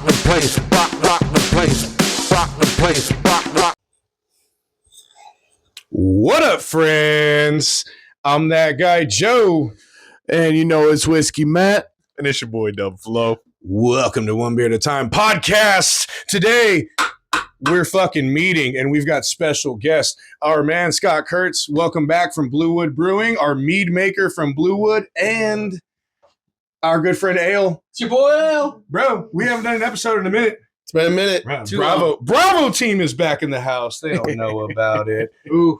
the place, rock the place, rock the place, rock. What up, friends? I'm that guy, Joe. And you know it's Whiskey Matt. And it's your boy, Dub Flo. Welcome to One Beer at a Time podcast. Today, we're fucking meeting, and we've got special guests. Our man, Scott Kurtz, welcome back from Bluewood Brewing, our mead maker from Bluewood, and our good friend, Ale. It's your boy, Ale. Bro, we haven't done an episode in a minute. It's been a minute. Bravo team is back in the house. They don't know about it. Ooh.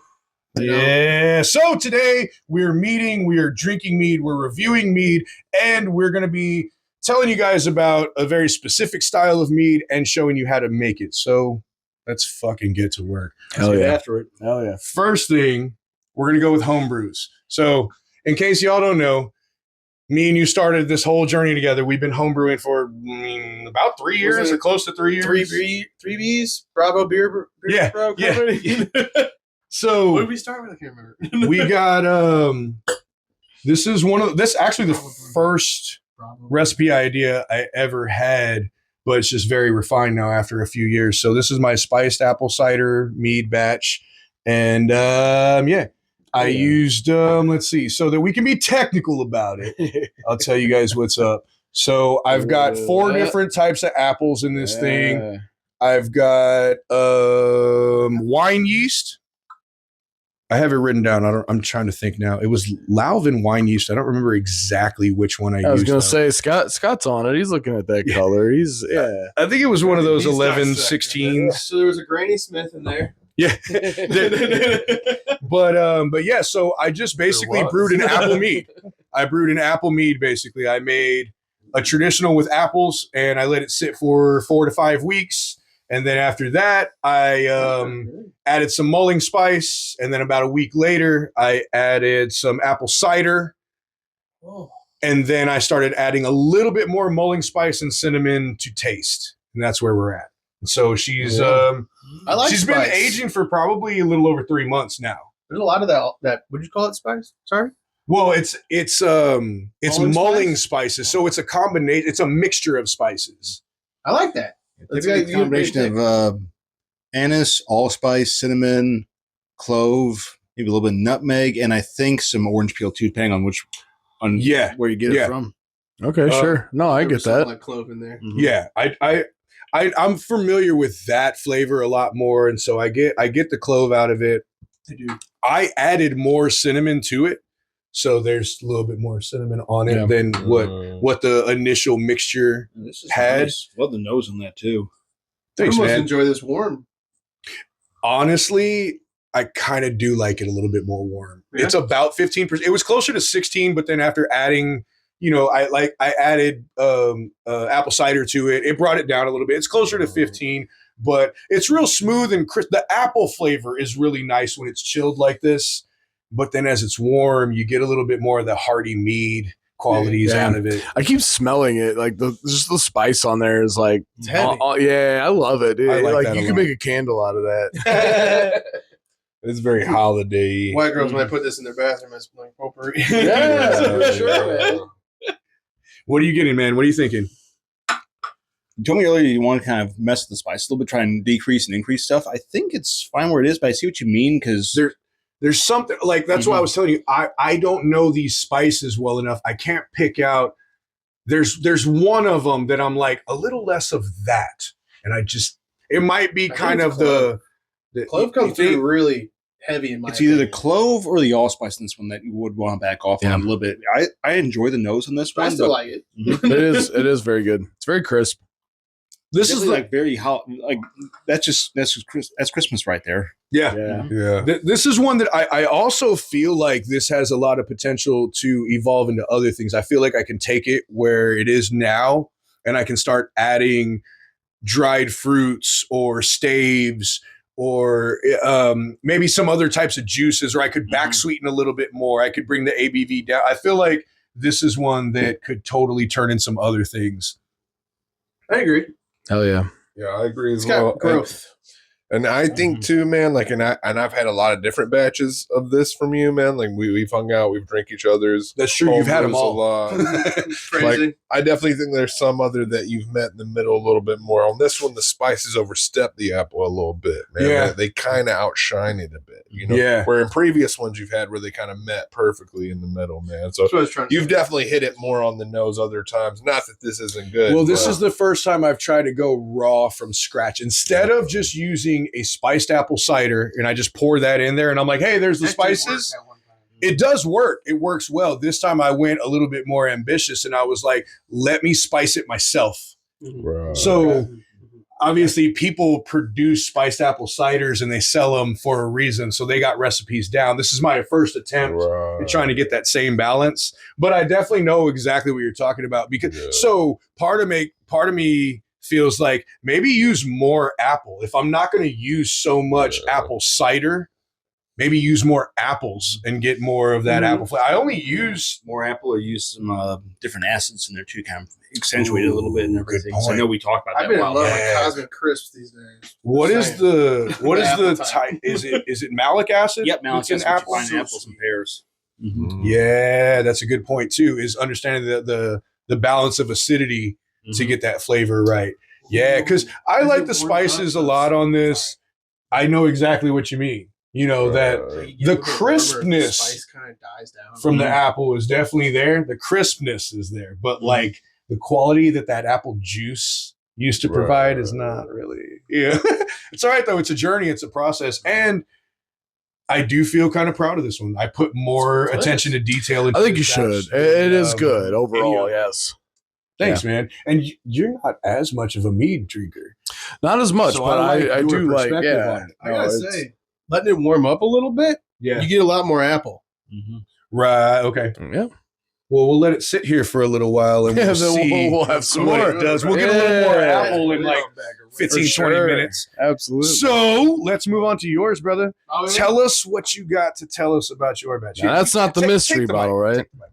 Yeah. So today we're meeting, we are drinking mead, we're reviewing mead, and we're going to be telling you guys about a very specific style of mead and showing you how to make it. So let's fucking get to work. Hell yeah. After it. Hell yeah. First thing, we're going to go with home brews. So in case y'all don't know, me and you started this whole journey together. We've been homebrewing for about 3 years or close to 3 years. Three B's? Bravo Beer Yeah. Bro Company? Yeah. So what did we start with? I can't remember. we got this is actually the first recipe idea I ever had, but it's just very refined now after a few years. So this is my spiced apple cider mead batch, and I used let's see, so that we can be technical about it. I'll tell you guys what's up. So I've got 4 different types of apples in this thing. I've got wine yeast. I have it written down. I'm trying to think now. It was Lauven wine yeast. I don't remember exactly which one I used. I was going to say, Scott's on it. He's looking at that color. He's, I think it was one of those He's 11, not sick. 16s. So there was a Granny Smith in there. Yeah. But yeah, so I just basically brewed an apple mead. I brewed an apple mead, basically. I made a traditional with apples, and I let it sit for 4 to 5 weeks. And then after that, I added some mulling spice. And then about a week later, I added some apple cider. Oh. And then I started adding a little bit more mulling spice and cinnamon to taste. And that's where we're at. And so she's I like she's spice. been aging for probably a little over 3 months now. There's a lot of that. Would you call it spice? Sorry? Well, it's mulling spices. So it's a combination. It's a mixture of spices. I like that. It's a combination of anise, allspice, cinnamon, clove, maybe a little bit of nutmeg, and I think some orange peel too, depending on where you get it from. okay, sure. No, I get that. Like clove in there. Mm-hmm. Yeah, I'm familiar with that flavor a lot more, and so I get the clove out of it. I added more cinnamon to it, so there's a little bit more cinnamon on it than what the initial mixture had. Nice. Love the nose on that too. Thanks, I almost man. enjoy this warm. Honestly, I kind of do like it a little bit more warm. Yeah. It's about 15%. It was closer to 16, but then after adding, I added apple cider to it. It brought it down a little bit. It's closer to 15, but it's real smooth and crisp. The apple flavor is really nice when it's chilled like this. But then as it's warm, you get a little bit more of the hearty mead qualities out of it. I keep smelling it. Like just the spice on there is like, It's heavy. I love it. I like that you a can lot. make a candle out of that. It's very holiday. White girls, when I put this in their bathroom, it's like potpourri. Yeah, for sure, man. What are you getting, man? What are you thinking? You told me earlier you want to kind of mess with the spice a little bit, try and decrease and increase stuff. I think it's fine where it is, but I see what you mean because There's something like that's why I was telling you I don't know these spices well enough. I can't pick out. There's one of them that I'm like a little less of that, and it might be kind of the Clove comes through really heavy in my it's either the opinion. clove or the allspice in this one that you would want to back off on a little bit. I enjoy the nose on this I one. still But like it. It is very good. It's very crisp. This is like very hot. Like that's Christmas right there. Yeah. This is one that I also feel like this has a lot of potential to evolve into other things. I feel like I can take it where it is now and I can start adding dried fruits or staves or maybe some other types of juices, or I could back sweeten a little bit more. I could bring the ABV down. I feel like this is one that could totally turn in some other things. I agree. Hell yeah. Yeah, I agree as It's got growth. And I think too, man, like, and I've had a lot of different batches of this from you, man. Like we've hung out, we've drank each other's. That's true. You've had them homebrews all. a lot. Crazy. Like, I definitely think there's some other that you've met in the middle a little bit more. On this one, the spices overstep the apple a little bit, man. Yeah. They kind of outshine it a bit, you know. Yeah. Where in previous ones you've had where they kind of met perfectly in the middle, man. So That's what I was trying to you've say. definitely hit it more on the nose other times. Not that this isn't good. Well, this but- is the first time I've tried to go raw from scratch. Instead of just using a spiced apple cider and I just pour that in there and I'm like, hey, there's the That did work spices. at one time. It does work. It works well. This time I went a little bit more ambitious and I was like, let me spice it myself. Right. So obviously people produce spiced apple ciders and they sell them for a reason. So they got recipes down. This is my first attempt Right. at trying to get that same balance. But I definitely know exactly what you're talking about because Yeah. so part of me feels like maybe use more apple. If I'm not going to use so much apple cider, maybe use more apples and get more of that apple flavor. I only use more apple or use some different acids in there too, kind of accentuate it a little bit and Ooh, good everything. So I point. know we talked about I've that been a in while love back. Yeah. with Cosmic Crisps these days. what is the Apple type? type. Is it malic acid? Yep, malic that's in acid, apples? fine apples and pears. Mm. Yeah, that's a good point too. Is understanding the balance of acidity to get that flavor right. Yeah, because I like the spices a lot on this. I know exactly what you mean. You know that Right. You get a the little bit warmer, crispness the spice kind of dies down. from the apple is definitely there. The crispness is there, but like the quality that apple juice used to provide is not really. Yeah, it's all right though. It's a journey. It's a process, and I do feel kind of proud of this one. I put more It's attention to detail. Into I think you this should. batch It than, is good any overall. other. Yes, Thanks, man. And you're not as much of a mead drinker. not as much, So but I I like your do like. perspective Yeah, on it. I gotta say, letting it warm up a little bit, Yeah. you get a lot more apple. Right. Okay. yeah. Well, we'll let it sit here for a little while and Yeah, we'll then see we'll have some what more. it does. We'll get a little more Yeah. apple in like 15, For 20 sure. minutes. Absolutely. So let's move on to yours, brother. Oh, yeah? Tell us what you got to tell us about your batch. Now, that's not the mystery the bottle, mic. right? Take the mic.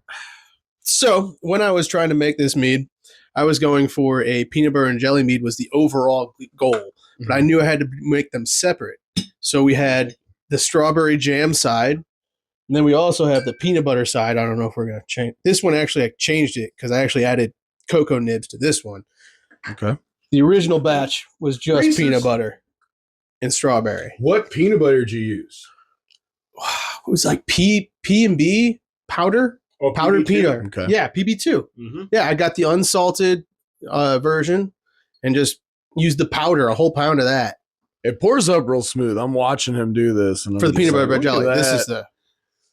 So when I was trying to make this mead, I was going for a peanut butter and jelly mead was the overall goal, but I knew I had to make them separate. So we had the strawberry jam side, and then we also have the peanut butter side. I don't know if we're going to change this one. Actually, I changed it because I actually added cocoa nibs to this one. Okay. The original batch was just Reese's. peanut butter and strawberry. What peanut butter did you use? It was like P&B powder. Oh, Powdered PB2? peanut. Okay. Yeah, PB2. Yeah, I got the unsalted version and just used the powder, a whole pound of that It pours up real smooth. I'm watching him do this, and for I'm the peanut just butter like, jelly. look at This that. is the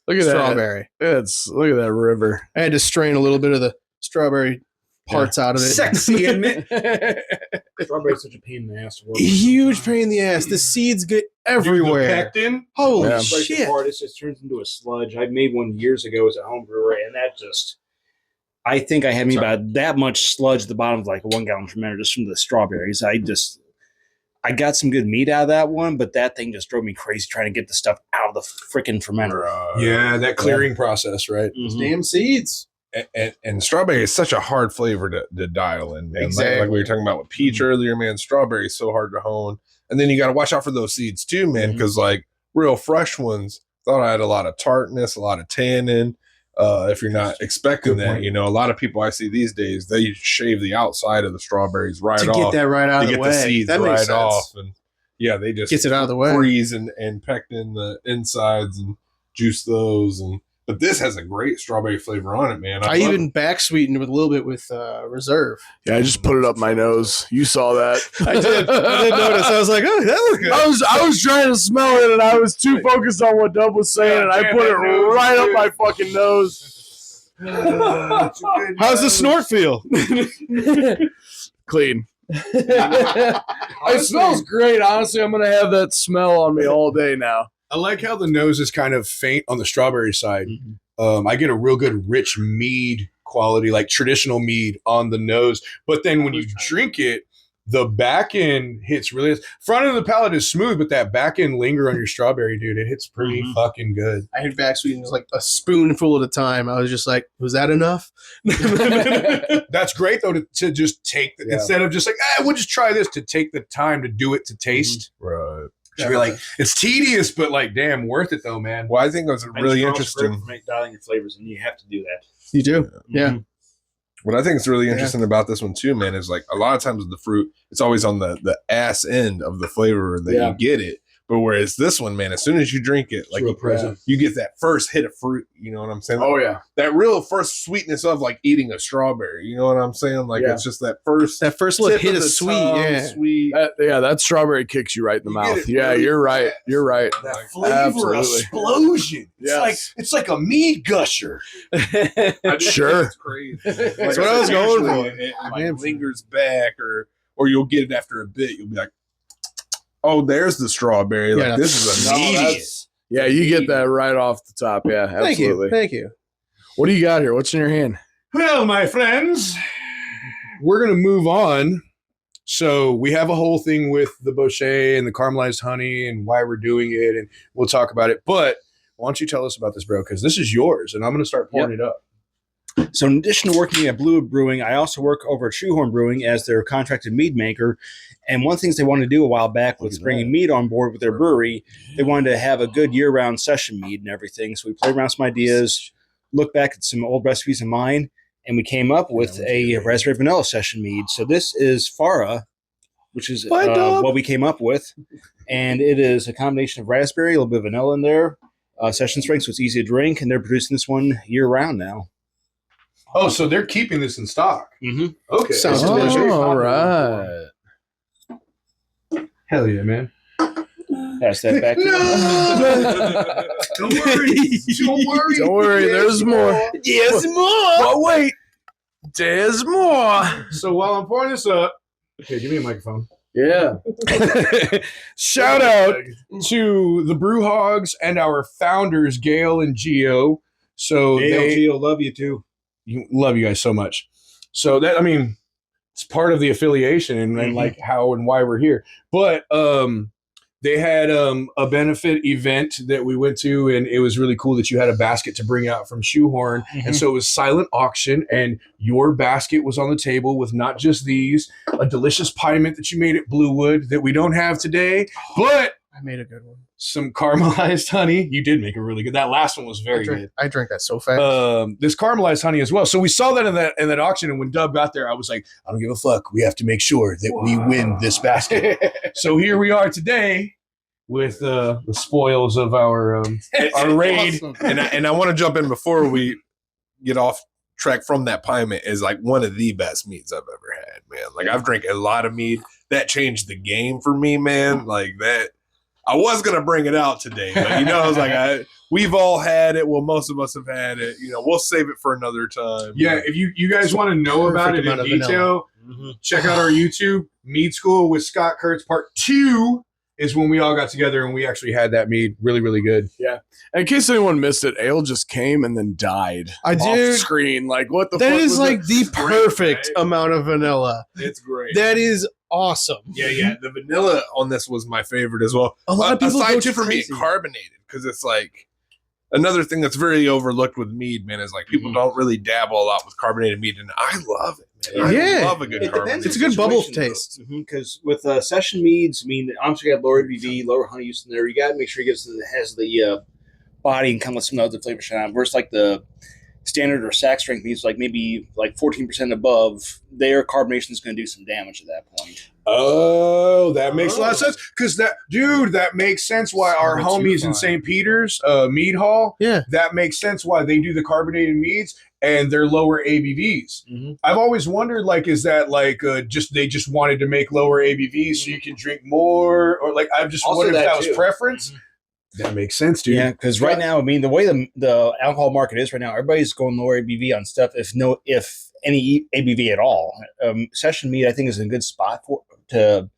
Look at strawberry. that. Look at that river. I had to strain a little bit of the strawberry parts out of it. Sexy, isn't it? Strawberry's such a pain in the ass to work with. Huge pain in the ass. The seeds get everywhere. Pectin? Holy Yeah. Breaks it shit. apart, it just turns into a sludge. I made one years ago as a home brewer, and that just, I think I had me about that much sludge at the bottom of like a 1 gallon fermenter just from the strawberries. I got some good meat out of that one, but that thing just drove me crazy trying to get the stuff out of the freaking fermenter. Yeah, that clearing process, right? Those Mhm. damn seeds. And strawberry is such a hard flavor to dial in, man. Exactly. Like we were talking about with peach earlier, man. Strawberry is so hard to hone, and then you got to watch out for those seeds too, man. Because like real fresh ones, thought I had a lot of tartness, a lot of tannin. If you're not expecting Good that, point. you know, a lot of people I see these days they shave the outside of the strawberries right To off get that right out to of the get way. the seeds that makes right sense. off, and yeah, they just Gets it out of the way. freeze and pectin the insides and juice those. And but this has a great strawberry flavor on it, man. I love even back sweetened with a little bit with reserve. Yeah, I just put it up my nose. You saw that. I did notice. I was like, oh, that looks good. I was trying to smell it, and I was too focused on what Dub was saying, and I damn, put it that nose right is up good. my fucking nose. How's the snort feel? Clean. It smells great. Honestly, I'm gonna have that smell on me all day now. I like how the nose is kind of faint on the strawberry side. I get a real good rich mead quality, like traditional mead on the nose. But then when you drink it, the back end hits really. Front of the palate is smooth, but that back end linger on your strawberry, dude, it hits pretty fucking good. I had back sweeteners like a spoonful at a time. I was just like, was that enough? That's great though to just take instead of just like we'll just try this, to take the time to do it to taste. Right. You're like, it's tedious, but like, damn, worth it though, man. Well, I think it was really interesting. Dialing your flavors, and you have to do that. You do, yeah. What I think is really interesting about this one too, man, is like a lot of times with the fruit, it's always on the ass end of the flavor that you get it. But whereas this one, man, as soon as you drink it, like you get that first hit of fruit. You know what I'm saying? Oh yeah, that real first sweetness of like eating a strawberry. You know what I'm saying? Like it's just that first little hit of sweet. Sweet. That strawberry kicks you right in the mouth. Yeah, really you're right. fast. You're right. That flavor Absolutely. explosion. It's like a mead gusher. Sure. It's crazy. That's what I was going for. It like lingers back, or you'll get it after a bit. You'll be like, oh, there's the strawberry. Like this is immediate. Yeah, you get that right off the top. Yeah, absolutely. Thank you. What do you got here? What's in your hand? Well, my friends, we're going to move on. So we have a whole thing with the Bochet and the caramelized honey and why we're doing it, and we'll talk about it. But why don't you tell us about this, bro? Because this is yours, and I'm going to start pouring it up. So in addition to working at Blue Brewing, I also work over at Shoehorn Brewing as their contracted mead maker. And one of the things they wanted to do a while back was bringing mead on board with their brewery. They wanted to have a good year-round session mead and everything. So we played around some ideas, looked back at some old recipes of mine, and we came up with a raspberry vanilla session mead. So this is Farah, which is what we came up with. And it is a combination of raspberry, a little bit of vanilla in there, session strength, so it's easy to drink. And they're producing this one year-round now. Oh, so they're keeping this in stock. Mm-hmm. Okay. Sounds delicious. All right. Hell yeah, man. Pass that back. Don't worry. Don't worry. There's more. Yes, more. But wait. There's more. So while I'm pouring this up, okay, give me a microphone. Yeah. Shout out to the Brew Hogs and our founders, Gail and Gio. So Gio, love you too. Love you guys so much. So that, I mean, it's part of the affiliation and like how and why we're here. But they had a benefit event that we went to, and it was really cool that you had a basket to bring out from Shoehorn. And so it was silent auction, and your basket was on the table with not just these, a delicious pie mint that you made at Bluewood that we don't have today, but I made a good one. some caramelized honey. You did make a really good. That last one was very good. I drank that so fast. This caramelized honey as well. So we saw that in that auction, and when Dub got there, I was like, I don't give a fuck. We have to make sure that we win this basket. So here we are today with the spoils of our raid. Awesome. And I want to jump in before we get off track from that pie mint. Is like one of the best meads I've ever had, man. Like I've drank a lot of mead. That changed the game for me, man. Like that. I was gonna bring it out today, but I was like, we've all had it. Well, most of us have had it. We'll save it for another time. Yeah, if you guys want to know about it in detail, check out our YouTube, Mead School with Scott Kurtz. Part 2 is when we all got together and we actually had that mead. Really, really good. Yeah. In case anyone missed it, Ale just came and then died. I off did. Screen. Like, what the fuck? That is was like that? the perfect amount of vanilla. It's great. That is awesome. Yeah. The vanilla on this was my favorite as well. A lot of people aside go too for me, crazy. carbonated, because it's like another thing that's very overlooked with mead, man, is like people don't really dabble a lot with carbonated mead, and I love it, man. Yeah. I love a good carbonated. It's a good bubble taste. Because with session meads, I mean, obviously you got lower ABV, lower honey use in there. You got to make sure it has the body and come with some other flavors on. Versus like the standard or sack strength meads, like maybe like 14% above, their carbonation is going to do some damage at that point. Oh, that makes a lot of sense. Because that makes sense why our homies in St. Peter's, Mead Hall, that makes sense why they do the carbonated meads and they're lower ABVs. I've always wondered, like, is that like they just wanted to make lower ABVs so you can drink more, or like I've just wondered if that was preference. That makes sense, dude. Yeah, because right now, I mean, the way the alcohol market is right now, everybody's going lower ABV on stuff, if any ABV at all. Session mead, I think, is in a good spot to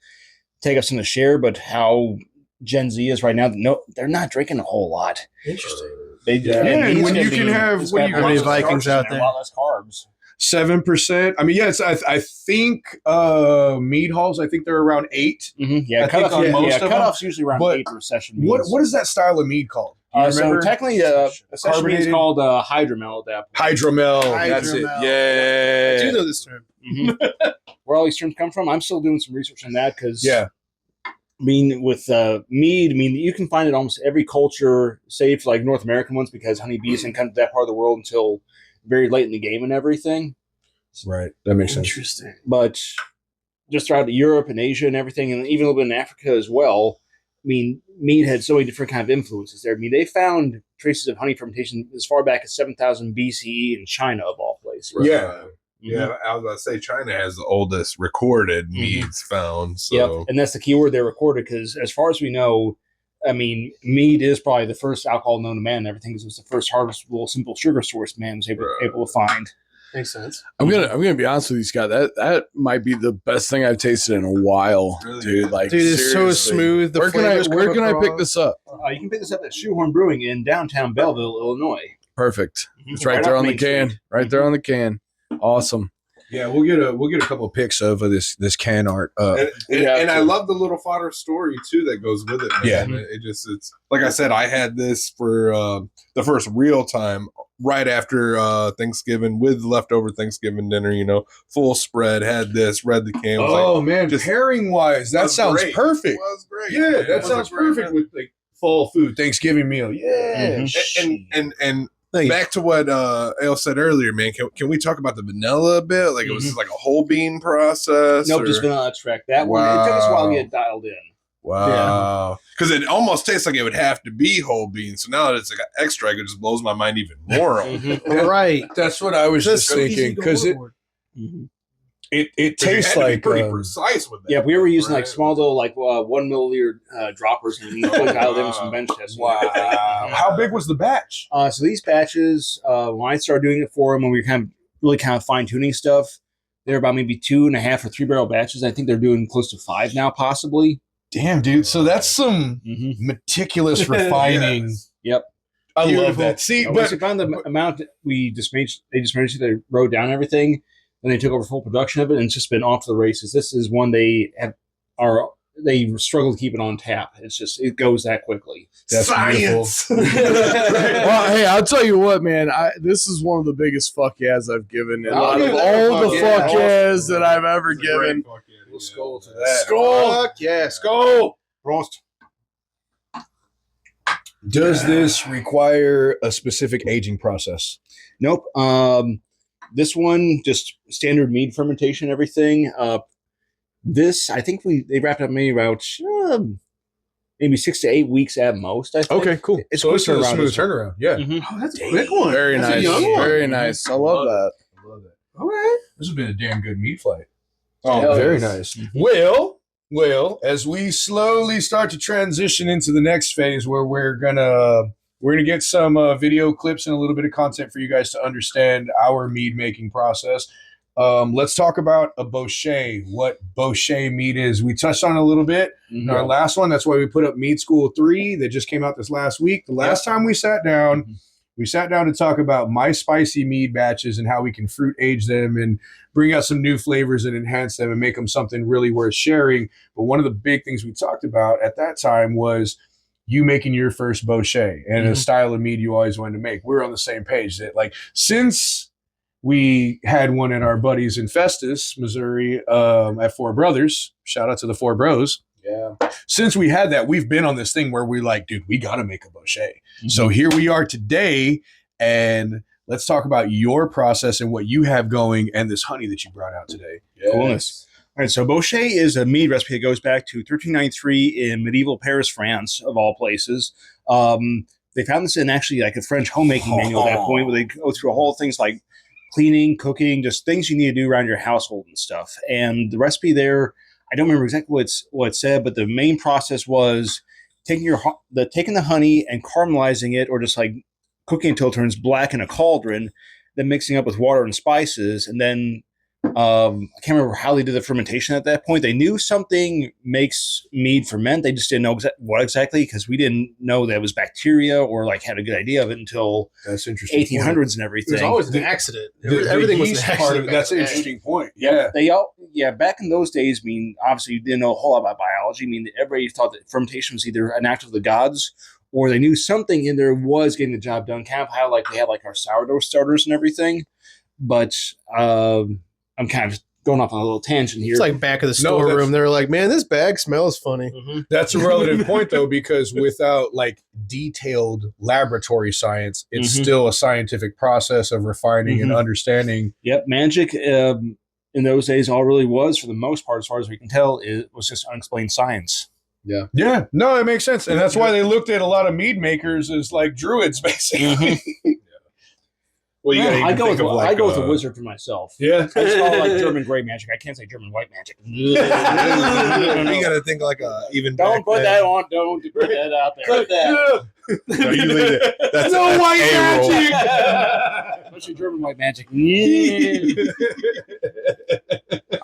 take up some of the share, but how Gen Z is right now, no, they're not drinking a whole lot. Interesting. And when you can have how many Vikings out there? A lot less carbs. 7%. I mean, yes, I think mead halls. I think they're around 8. Yeah, I think on most of them. cutoff's usually around But 8 recession. What is that style of mead called? Do you So remember? technically, a session mead is Carbonated? called hydromel at that point. Hydromel. That's it. Hydromel. Yeah. I do know this term. Where all these terms come from, I'm still doing some research on that because Yeah. I mean, with mead, I mean, you can find it almost every culture, save for like North American ones, because honeybees didn't come to that part of the world until very late in the game and everything. Right. That makes sense. Interesting. But just throughout Europe and Asia and everything, and even a little bit in Africa as well, I mean, mead had so many different kind of influences there. I mean, they found traces of honey fermentation as far back as 7,000 BCE in China, of all places. Yeah. Yeah, I was about to say China has the oldest recorded meads found. So Yep, and that's the key word they recorded because, as far as we know, I mean, mead is probably the first alcohol known to man and everything because it was the first harvestable simple sugar source man was able to find. Makes sense. I'm gonna be honest with you, Scott. That might be the best thing I've tasted in a while, Really? dude. Like, Dude, it's so seriously. smooth. The Where can I pick across. this up? You can pick this up at Shoehorn Brewing in downtown Belleville, Illinois. Perfect. It's Right right there off on the Main can. Street. Right there on the can. Awesome. Yeah, we'll get a couple of pics of this can art. And I love the little fodder story too that goes with it. Man. Yeah. It's like I said, I had this for the first real time right after Thanksgiving with leftover Thanksgiving dinner. You know, full spread. Had this, read the can. Was Oh like, man, just- pairing wise, that was sounds great. perfect. It was great. Yeah, It that was sounds a great perfect meal. with like fall food, Thanksgiving meal. Yeah. And Thank you. back to what Ale said earlier, man. Can we talk about the vanilla a bit? Like it was just like a whole bean process. Nope, or- just vanilla extract. That one, it took us a while to Wow. get dialed in. Wow. Because it almost tastes like it would have to be whole beans. So now that it's like an extract, it just blows my mind even more. Right. That's what I was That's just so easy thinking to because overboard. it 'Cause you tastes had to be like pretty precise with that. Yeah, we were using like right? small little, like 1 milliliter droppers and really dialed in with some bench testing. and everything. wow. How big was the batch? So these batches, when I started doing it for them, when we were really fine tuning stuff, they're about maybe 2.5 or 3 barrel batches. I think they're doing close to 5 now, possibly. Damn, dude. So that's some meticulous refining. Yes. Yep. I love Beautiful. that. See, Once but we found the amount that they just made sure they wrote down everything, and they took over full production of it, and it's just been off to the races. This is one they struggle to keep it on tap. It's just it goes that quickly. that's Science. Well, hey, I'll tell you what, man. This is one of the biggest fuck yeahs I've given, and I'll out give of that a all the fuck fuck yeah. yeahs that I've ever It's a great given. fuck yeah, We'll yeah. skull to that. Skull. Fuck yeah, skull. Prost. Does this require a specific aging process? Nope. This one just standard mead fermentation, everything. This I think they wrapped up maybe about maybe 6 to 8 weeks at most. I think. Okay, cool. It's So quick it's a turnaround smooth as well. turnaround. Yeah. Mhm. Oh, that's a quick one. Very That's a nice. young one. Very nice. I love that. I love it. All right. This has been a damn good meat flight. Oh, very yes. nice. Well, as we slowly start to transition into the next phase where we're gonna get some video clips and a little bit of content for you guys to understand our mead making process. Let's talk about a bochet, what bochet mead is. We touched on it a little bit in our last one. That's why we put up Mead School 3 that just came out this last week. The last time we sat down, to talk about my spicy mead batches and how we can fruit age them and bring out some new flavors and enhance them and make them something really worth sharing. But one of the big things we talked about at that time was you making your first bochet and a style of mead you always wanted to make. We're on the same page that like since we had one at our buddies in Festus, Missouri, at Four Brothers. Shout out to the Four Bros. Yeah. Since we had that, we've been on this thing where we're like, dude, we got to make a bochet. So here we are today, and let's talk about your process and what you have going and this honey that you brought out today. Coolness. All right, so bochet is a mead recipe that goes back to 1393 in medieval Paris, France, of all places. They found this in actually like a French homemaking manual at that point, where they go through all things like cleaning, cooking, just things you need to do around your household and stuff. And the recipe there, I don't remember exactly what it said, but the main process was taking the honey and caramelizing it, or just like cooking until it turns black in a cauldron, then mixing up with water and spices, and then I can't remember how they did the fermentation at that point. They knew something makes mead ferment. They just didn't know what exactly, because we didn't know that it was bacteria or like had a good idea of it until That's interesting. 1800s and everything. There's always an accident. The Everything was an yeast accident. part of it. That's an back then. interesting point. Yeah, back in those days, I mean, obviously you didn't know a whole lot about biology. I mean, everybody thought that fermentation was either an act of the gods, or they knew something in there was getting the job done. Kind of how like we had like our sourdough starters and everything. But I'm kind of going off on a little tangent here. It's like back of the No, that's- storeroom. They're like, man, this bag smells funny. That's a relative point, though, because without like detailed laboratory science, it's Mhm. still a scientific process of refining and Mhm. understanding. Yep, magic in those days all really was, for the most part, as far as we can tell, it was just unexplained science. Yeah, no, it makes sense, and that's why they looked at a lot of mead makers as like druids, basically. Well, you Yeah, gotta I even go think with of like I go with a wizard for myself. Yeah, I just call it like German gray magic. I can't say German white magic. you gotta think like even Don't back put then- that on. Don't put that out there. Put that. No, you leave it. That's no that's white A-roll. magic. Especially German white magic.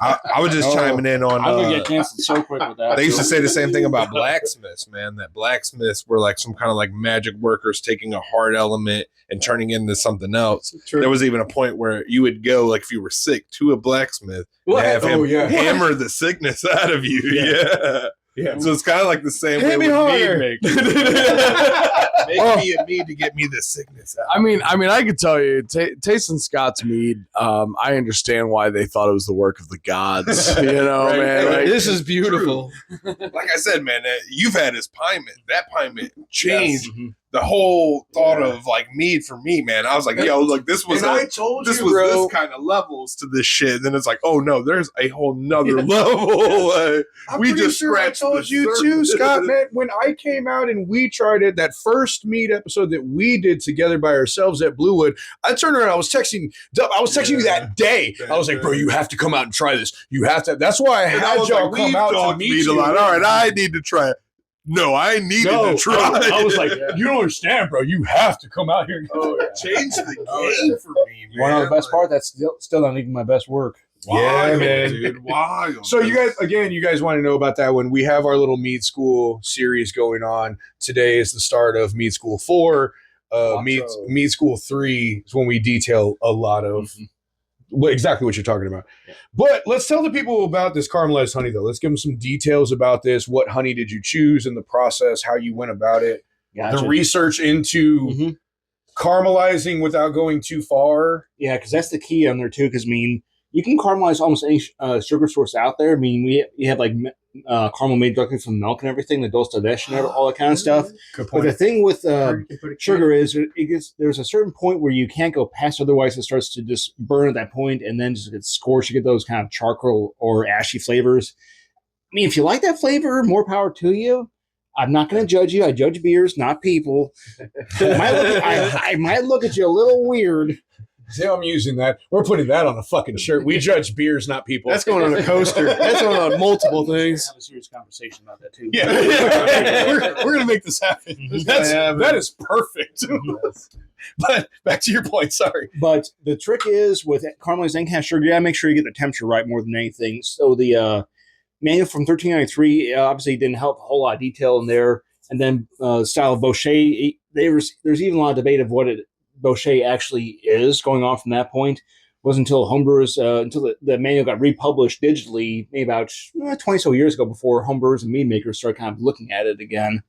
I was just Oh, chiming in on. I'm gonna get canceled so quick with that. They used to say the same thing about blacksmiths, man. That blacksmiths were like some kind of like magic workers taking a hard element and turning it into something else. There was even a point where you would go, like if you were sick, to a blacksmith and have him Oh, yeah. hammer the sickness out of you. Yeah. Yeah. So it's kind of like the same Hit way me with harder. mead making. Make me a mead to get me the sickness out. I mean, I could tell you, tasting Scott's mead, I understand why they thought it was the work of the gods. You know, Right. man. Like, This is beautiful. Like I said, man, you've had his piment. That piment changed Mhm. the whole thought of like mead for me, man. I was like, yo, look, this was And I told this you, was bro. this kind of levels to this shit. Then it's like, oh no, there's a whole nother level. I'm We pretty just sure I scratched told the you surface. too, Scott. Man, when I came out and we tried it, that first meat episode that we did together by ourselves at Bluewood, I turned around. I was texting you that day. I was like, bro, you have to come out and try this. You have to. That's why I And I had was y'all like, come we've out to talked meet mead you. a lot. All right, I need to try it. No, I needed to try. I was like, you don't understand, bro. You have to come out here. And change the game for me, man. One of the best part. That's still not even my best work. Wild, man. dude. Wild. So you guys want to know about that when we have our little Mead School series going on. Today is the start of Mead School 4. Mead School 3 is when we detail a lot of exactly what you're talking about. But let's tell the people about this caramelized honey, though. Let's give them some details about this. What honey did you choose in the process? How you went about it? Gotcha. The research into Mhm. caramelizing without going too far. Yeah, because that's the key on there too. Because I mean, you can caramelize almost any sugar source out there. I mean, you have like caramel made directly from milk and everything, the dulce de leche and all that kind of stuff. Good But the thing with sugar is there's a certain point where you can't go past, otherwise it starts to just burn at that point and then just get scorched. You get those kind of charcoal or ashy flavors. I mean, if you like that flavor, more power to you. I'm not going to judge you. I judge beers, not people. I might look at you a little weird. See how I'm using that? We're putting that on a fucking shirt. We judge beers, not people. That's going on a coaster. That's going on multiple things. Have a serious conversation about that too. Yeah. we're gonna make this happen. That is perfect. But back to your point. Sorry. But the trick is with caramelized Zencaster sugar, you gotta make sure you get the temperature right more than anything. So the manual from 1393 obviously didn't help a whole lot of detail in there. And then style of Bochet, there's even a lot of debate of what Bochet actually is going on from that point. It wasn't until homebrewers, until the manual got republished digitally, maybe about 20 so years ago, before homebrewers and mead makers started kind of looking at it again.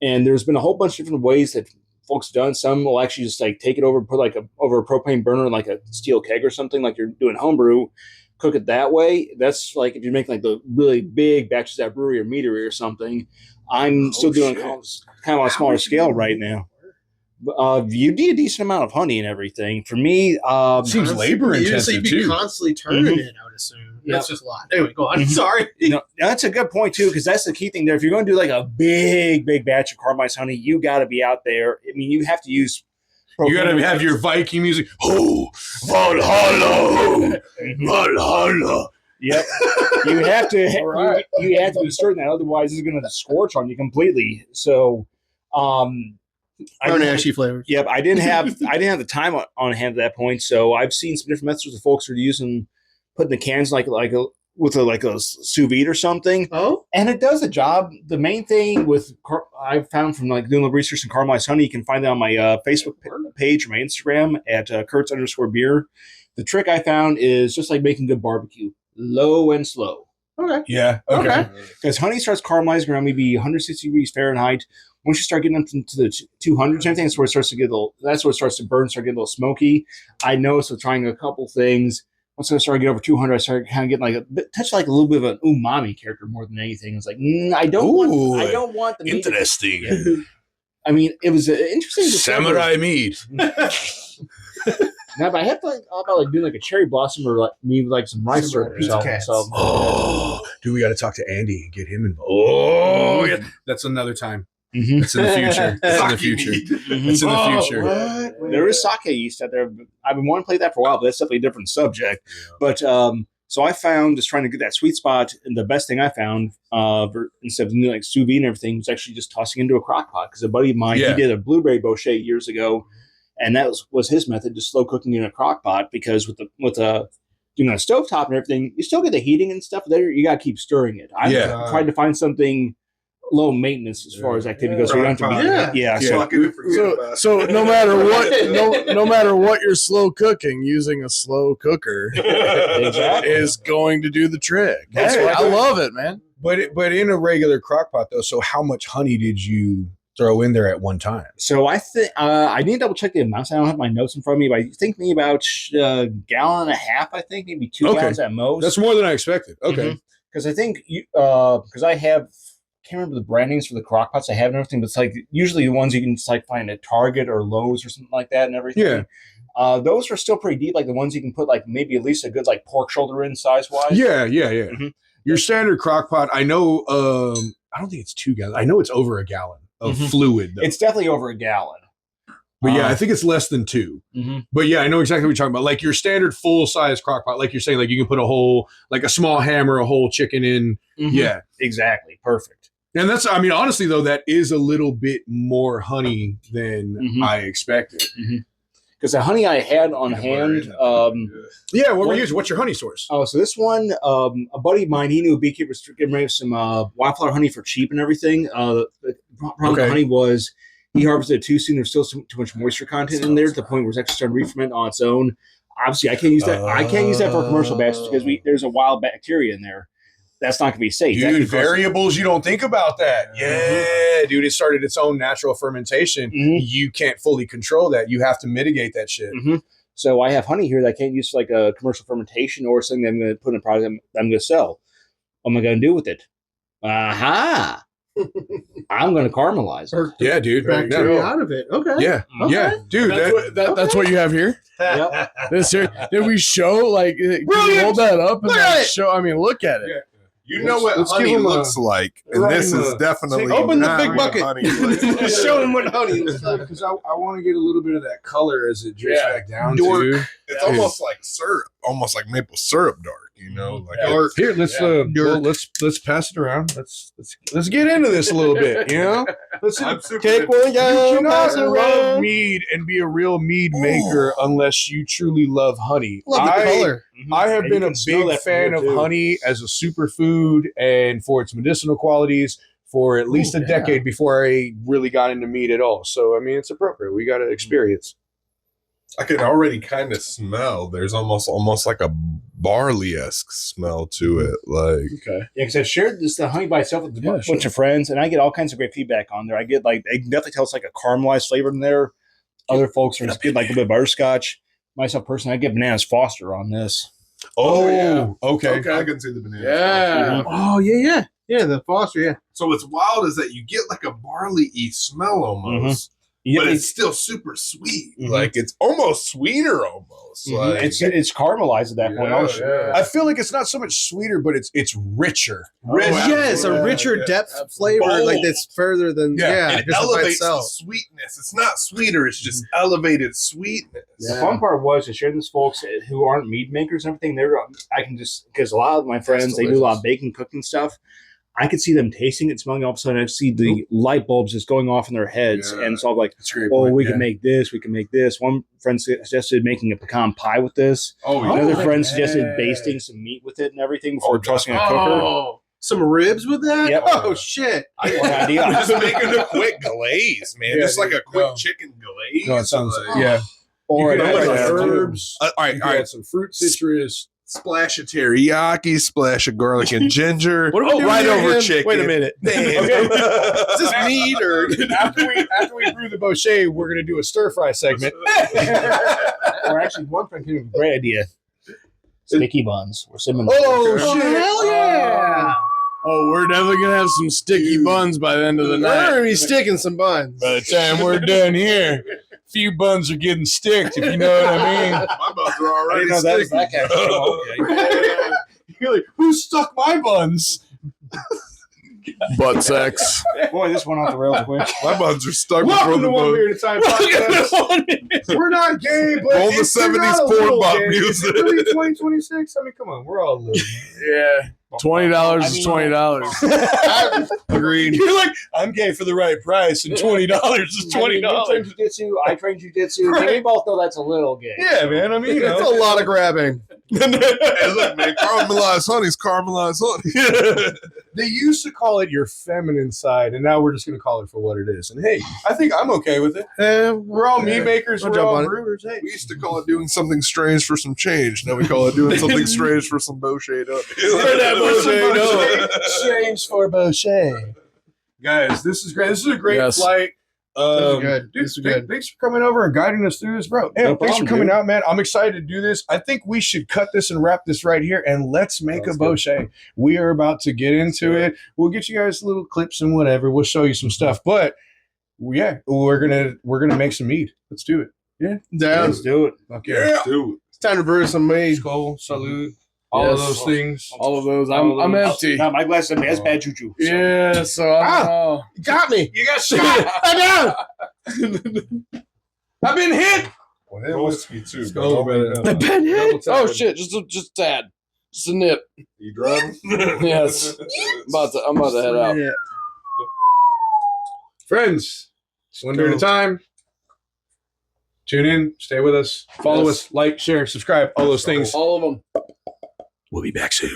And there's been a whole bunch of different ways that folks have done. Some will actually just like take it over, put like over a propane burner, like a steel keg or something, like you're doing homebrew, cook it that way. That's like if you're making like the really big batches at brewery or meadery or something. I'm still doing kind of on a smaller scale right now. You need a decent amount of honey and everything. For me, Seems labor intensive You'd be too. constantly turning it, I would assume. That's just a lot. Anyway, go on. Sorry. That's a good point too, because that's the key thing there. If you're going to do like a big batch of caramelized honey, you got to be out there. I mean, you have to use. You got to have your Viking music. Oh, Valhalla, Valhalla. Yep. You have to. right. You have to be certain that, otherwise it's going to scorch on you completely. So, Burn ashy flavors. Yep, I didn't have the time on hand at that point. So I've seen some different methods of folks who are using put in the cans like a sous vide or something. Oh, And it does the job. The main thing I found from like doing the research in caramelized honey, you can find that on my Facebook page or my Instagram at Kurtz_beer. The trick I found is just like making good barbecue, low and slow. okay. Yeah. Okay. Because honey starts caramelizing around maybe 160 degrees Fahrenheit. Once you start getting up into the 200s and everything, that's where it starts to get that's where it starts to burn, start getting a little smoky. I noticed with trying a couple things. Once I started getting over 200, I started kind of getting like a little bit of an umami character more than anything. It's like I don't want the meat. Interesting. I mean, it was interesting. Samurai mead. Now, but I have to all about like doing like a cherry blossom or like me with like some rice syrup or something. So, Dude, we got to talk to Andy and get him involved. Oh, yeah. That's another time. Mhm. It's in the future. It's in the future. It's in the future. What? There is sake yeast out there. I've been wanting to play that for a while, but that's definitely a different subject. Yeah. But so I found just trying to get that sweet spot, and the best thing I found instead of doing like sous vide and everything was actually just tossing into a crock pot. Because a buddy of mine, he did a blueberry bochet years ago, and that was his method, just slow cooking in a crock pot. Because with a stovetop and everything, you still get the heating and stuff. There, you got to keep stirring it. I tried to find something low maintenance as far as activity goes. So we don't have to be So no matter what, no matter what you're slow cooking, using a slow cooker is going to do the trick. I love it, man. But in a regular crock pot though, so how much honey did you throw in there at one time? So I think I need to double check the amounts. I don't have my notes in front of me, but I think maybe about a gallon and a half. I think maybe 2 gallons at most. That's more than I expected. Okay, because I think because I have. Can't remember the brandings for the crock pots I have and everything, but it's like usually the ones you can just like find at Target or Lowe's or something like that and everything. Yeah. Those are still pretty deep, like the ones you can put like maybe at least a good like pork shoulder in size wise. Yeah. Mm-hmm. Your standard crock pot, I know I don't think it's 2 gallons. I know it's over a gallon of fluid though. It's definitely over a gallon. But yeah, I think it's less than 2. Mm-hmm. But yeah, I know exactly what you're talking about. Like your standard full size crock pot, like you're saying, like you can put like a small ham or a whole chicken in. Mm-hmm. Yeah. Exactly. Perfect. And that's, I mean, honestly, though, that is a little bit more honey than I expected. Because the honey I had on hand. What were you using? What's your honey source? Oh, so this one, a buddy of mine, he knew a beekeeper was getting ready with some wildflower honey for cheap and everything. The problem with the honey was he harvested it too soon. There's still too much moisture content in there to the point where it's actually starting to re-ferment on its own. Obviously, I can't use that. I can't use that for commercial batches because there's a wild bacteria in there. That's not going to be safe. Dude, variables, you don't think about that. Yeah, dude, it started its own natural fermentation. Mm-hmm. You can't fully control that. You have to mitigate that shit. Mm-hmm. So I have honey here that I can't use for like a commercial fermentation or something that I'm going to put in a product that I'm going to sell. What am I going to do with it? Aha! I'm going to caramelize it. Yeah, dude. Bacteria out of it. Okay. Yeah. Okay. Yeah. Dude, that's what you have here? Yep. Did we show, like, can you hold that up and show? I mean, look at it. Yeah. You know what honey looks like, and this is definitely open the big bucket. Show him what honey looks like, because I want to get a little bit of that color as it drips back down. Too. It's almost like syrup, almost like maple syrup dark. You know, like here. Let's pass it around. Let's get into this a little bit. You know, take one. You cannot love mead and be a real mead maker unless you truly love honey. Love the color. I have been a big fan of honey as a superfood and for its medicinal qualities for at least a decade before I really got into mead at all. So, I mean, it's appropriate. We got to experience. I can already kind of smell. There's almost like a barley-esque smell to it. Like, yeah, because I've shared the honey by itself with a bunch of friends, and I get all kinds of great feedback on there. I get like, they can definitely tell it's like a caramelized flavor in there. Other folks are just getting like a little bit of butterscotch. Myself personally, I get bananas Foster on this. Okay. I can see the bananas. Yeah. Oh yeah. The Foster. Yeah. So what's wild is that you get like a barley-y smell almost. But it's still super sweet. Mm-hmm. Like it's almost sweeter almost. Mm-hmm. Like it's caramelized at that point. Yeah. I feel like it's not so much sweeter, but it's richer. Yes, a richer depth flavor. Bold. Like that's further than it elevates the sweetness. It's not sweeter, it's just elevated sweetness. Yeah. The fun part was to share this folks who aren't mead makers and everything. I can just because a lot of my friends they do a lot of baking, cooking stuff. I could see them tasting it, smelling it. All of a sudden, I see the light bulbs just going off in their heads, and it's all like, we can make this. We can make this. One friend suggested making a pecan pie with this. Another friend suggested basting some meat with it and everything before tossing a cooker. Some ribs with that? Yep. Oh, shit. Just making a quick glaze, man. Just like a quick chicken glaze. No, it sounds like, Or you could add herbs. all right, Add some fruit citrus. Splash of teriyaki, splash of garlic and ginger. What are we doing right here over again? chicken. Wait a minute. Is this meat or after we brew the bochet, we're gonna do a stir fry segment. Or actually, one friend came up with a great idea. Sticky buns or cinnamon. Oh, shit. Hell yeah. Oh, we're definitely gonna have some sticky buns by the end of the We're night. gonna be sticking some buns. By the time we're done here, few buns are getting sticked, if you know what I mean. My buns are I already didn't know that was sticky. that kind of You're like, who stuck my buns? Butt sex. Boy, this went off the rails quick. My buns are stuck Welcome before to the One bun. Beer at a Time podcast. We're not gay, but Roll the it's- we're 70s not a porn little bop gay. music. Is it really 2026? I mean, come on, we're all living. Yeah. $20 is $20. Agreed. You're like, I'm gay for the right price, and $20 is $20. You train jiu-jitsu, I train jiu-jitsu. We both know that's a little gay. Yeah, man. I mean, you It's know. a lot of grabbing. Hey, look, man, caramelized honey's caramelized honey. They used to call it your feminine side, and now we're just going to call it for what it is. And hey, I think I'm okay with it. We're all meat makers. I'll We're jump all on it. brewers. Hey, We used to call it doing something strange for some change. Now we call it doing something strange for some bochet up. Change for bochet. Guys, this is great. This is a great Yes. flight. is good. Dude, This is good. Thanks for coming over and guiding us through this, bro. Hey, No thanks problem, for coming dude. out, man. I'm excited to do this. I think we should cut this and wrap this right here, and let's make Sounds a bochet. We are about to get into it. We'll get you guys little clips and whatever. We'll show you some stuff, but yeah, we're gonna make some mead. Let's do it. Down. Let's do it. Fuck yeah. Dude. It's time to brew some meat. Skull, salute, all of Yes. those things. All of those. I'm empty. No, my glass has bad juju. So. Yeah, so I'm Got me. You got shot. I'm down. I've been hit. Well, that whiskey too. Skull, bro. man. Been hit. Oh shit, just a tad. Just a nip. You driving? Yes. I'm about to head out. Yeah. Friends, one beer at a time. Tune in, stay with us, follow Yes. us, like, share, subscribe, all those things. All of them. We'll be back soon.